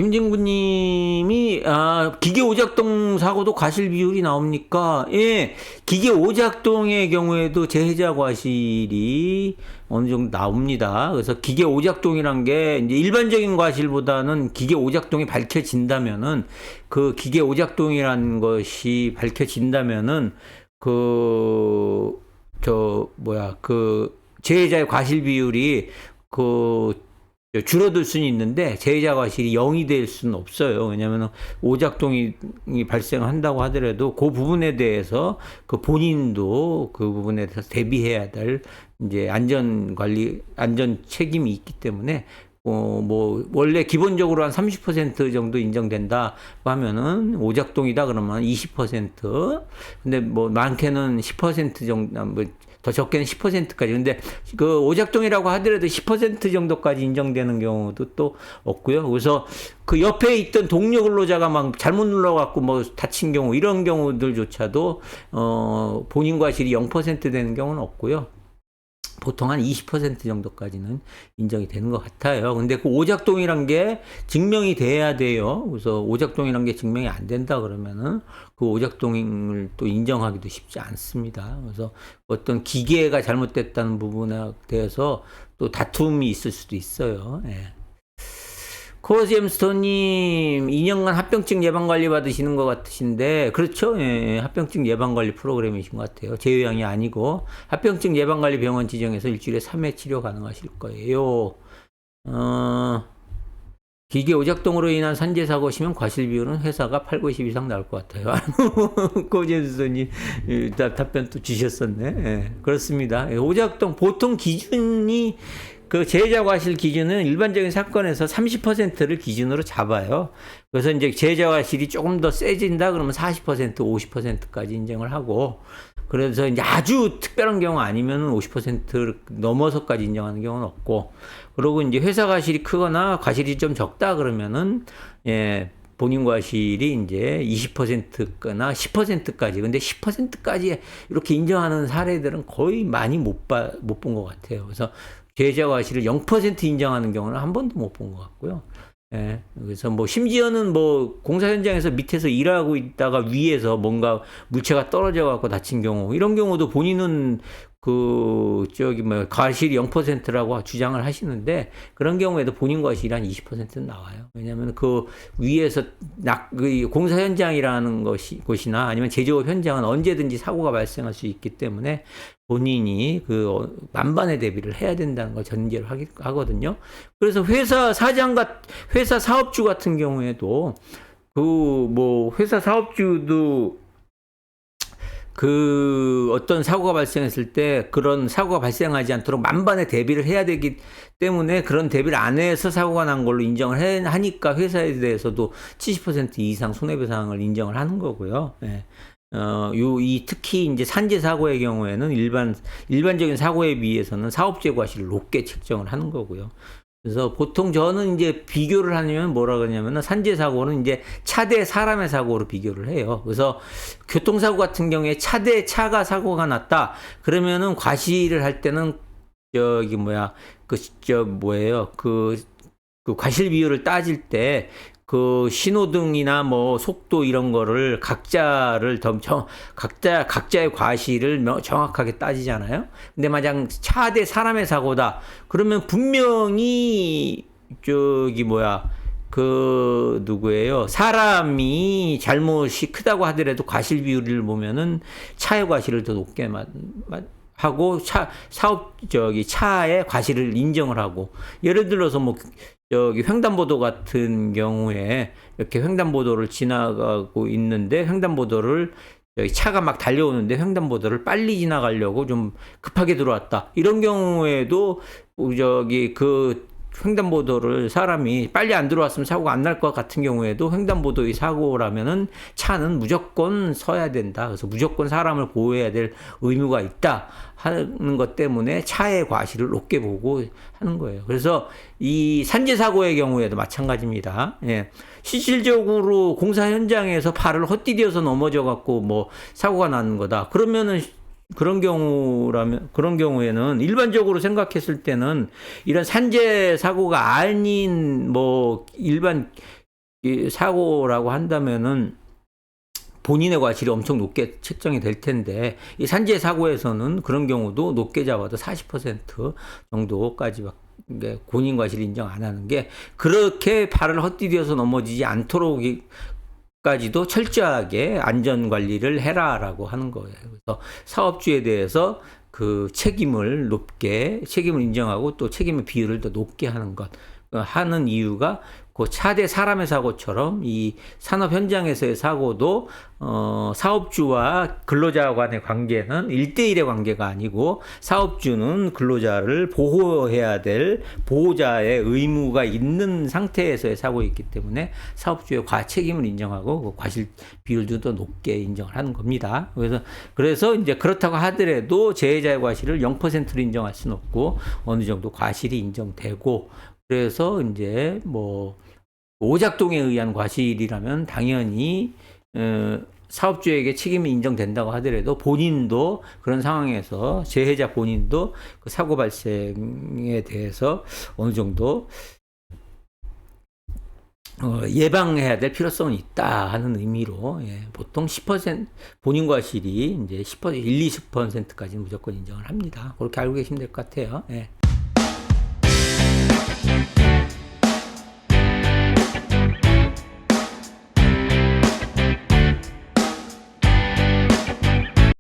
김진구님이 기계 오작동 사고도 과실 비율이 나옵니까? 예, 기계 오작동의 경우에도 재해자 과실이 어느 정도 나옵니다. 그래서 기계 오작동이란 게 이제 일반적인 과실보다는 기계 오작동이 밝혀진다면은 그 기계 오작동이라는 것이 밝혀진다면은 재해자의 과실 비율이 줄어들 수는 있는데 재해자 과실이 0이 될 수는 없어요. 왜냐하면 오작동이 발생한다고 하더라도 그 부분에 대해서 그 본인도 그 부분에 대해서 대비해야 될 이제 안전 책임이 있기 때문에 원래 기본적으로 한 30% 정도 인정된다 하면은 오작동이다 그러면 20%, 근데 많게는 10% 정도, 더 적게는 10%까지. 근데 그 오작동이라고 하더라도 10% 정도까지 인정되는 경우도 또 없고요. 그래서 그 옆에 있던 동료 근로자가 막 잘못 눌러갖고 다친 경우, 이런 경우들조차도 본인 과실이 0% 되는 경우는 없고요. 보통 한 20% 정도까지는 인정이 되는 것 같아요. 근데 그 오작동이란 게 증명이 돼야 돼요. 그래서 오작동이란 게 증명이 안 된다 그러면은 그 오작동을 또 인정하기도 쉽지 않습니다. 그래서 어떤 기계가 잘못됐다는 부분에 대해서 또 다툼이 있을 수도 있어요. 예. 코어잼스톤님, 2년간 합병증 예방관리 받으시는 것 같으신데, 그렇죠? 예, 합병증 예방관리 프로그램이신 것 같아요. 제휴양이 아니고, 합병증 예방관리 병원 지정해서 일주일에 3회 치료 가능하실 거예요. 기계 오작동으로 인한 산재사고시면 과실 비율은 회사가 8, 90 이상 나올 것 같아요. 코어잼스톤님, 답변 또 주셨었네. 예, 그렇습니다. 오작동, 보통 기준이 그 재해자 과실 기준은 일반적인 사건에서 30%를 기준으로 잡아요. 그래서 이제 재해자 과실이 조금 더 세진다 그러면 40%, 50%까지 인정을 하고, 그래서 이제 아주 특별한 경우 아니면 50% 넘어서까지 인정하는 경우는 없고, 그리고 이제 회사 과실이 크거나 과실이 좀 적다 그러면은 본인 과실이 이제 20%거나 10%까지. 근데 10%까지 이렇게 인정하는 사례들은 거의 많이 못 본 것 같아요. 그래서 재해자 과실을 0% 인정하는 경우는 한 번도 못 본 것 같고요. 예. 그래서 심지어는 공사 현장에서 밑에서 일하고 있다가 위에서 뭔가 물체가 떨어져 갖고 다친 경우, 이런 경우도 본인은 과실이 0%라고 주장을 하시는데, 그런 경우에도 본인 과실이 한 20%는 나와요. 왜냐하면 그 위에서 공사 현장이라는 곳이나 아니면 제조업 현장은 언제든지 사고가 발생할 수 있기 때문에 본인이 만반의 대비를 해야 된다는 걸 전제로 하거든요. 그래서 회사 사업주 같은 경우에도 회사 사업주도 어떤 사고가 발생했을 때 그런 사고가 발생하지 않도록 만반의 대비를 해야 되기 때문에 그런 대비를 안 해서 사고가 난 걸로 인정을 하니까 회사에 대해서도 70% 이상 손해배상을 인정을 하는 거고요. 예. 특히 이제 산재 사고의 경우에는 일반적인 사고에 비해서는 사업재 과실을 높게 책정을 하는 거고요. 그래서 보통 저는 이제 비교를 하면 뭐라 그러냐면은 산재 사고는 이제 차 대 사람의 사고로 비교를 해요. 그래서 교통사고 같은 경우에 차가 사고가 났다 그러면은 과실을 할 때는 과실 비율을 따질 때 신호등이나 속도 이런 거를 각자의 과실을 정확하게 따지잖아요. 근데 만약 차 대 사람의 사고다 그러면 분명히 사람이 잘못이 크다고 하더라도 과실 비율을 보면은 차의 과실을 더 높게 하고 차의 과실을 인정을 하고, 예를 들어서 횡단보도 같은 경우에 이렇게 횡단보도를 지나가고 있는데 횡단보도를 차가 막 달려오는데 횡단보도를 빨리 지나가려고 좀 급하게 들어왔다. 이런 경우에도 횡단보도를 사람이 빨리 안 들어왔으면 사고가 안 날 것 같은 경우에도 횡단보도의 사고라면은 차는 무조건 서야 된다. 그래서 무조건 사람을 보호해야 될 의무가 있다 하는 것 때문에 차의 과실을 높게 보고 하는 거예요. 그래서 이 산재 사고의 경우에도 마찬가지입니다. 예. 실질적으로 공사 현장에서 발을 헛디뎌서 넘어져 갖고 사고가 나는 거다. 그러면은 그런 경우에는 일반적으로 생각했을 때는 이런 산재 사고가 아닌 일반 이 사고라고 한다면은 본인의 과실이 엄청 높게 책정이 될 텐데, 이 산재 사고에서는 그런 경우도 높게 잡아도 40% 정도까지 본인 과실 인정 안 하는 게, 그렇게 발을 헛디뎌서 넘어지지 않도록 까지도 철저하게 안전 관리를 해라라고 하는 거예요. 그래서 사업주에 대해서 그 책임을 인정하고 또 책임의 비율을 더 높게 하는 것, 하는 이유가 그 차대 사람의 사고처럼 이 산업 현장에서의 사고도 사업주와 근로자 간의 관계는 1대1의 관계가 아니고, 사업주는 근로자를 보호해야 될 보호자의 의무가 있는 상태에서의 사고이기 때문에 사업주의 과책임을 인정하고 그 과실 비율도 더 높게 인정을 하는 겁니다. 그래서 이제 그렇다고 하더라도 재해자의 과실을 0%로 인정할 수는 없고, 어느 정도 과실이 인정되고, 그래서 이제 뭐 오작동에 의한 과실이라면 당연히 사업주에게 책임이 인정된다고 하더라도 본인도 그런 상황에서, 재해자 본인도 그 사고 발생에 대해서 어느 정도 예방해야 될 필요성은 있다 하는 의미로, 보통 10% 본인 과실이 이제 10%, 20%까지는 무조건 인정을 합니다. 그렇게 알고 계시면 될 것 같아요. 예.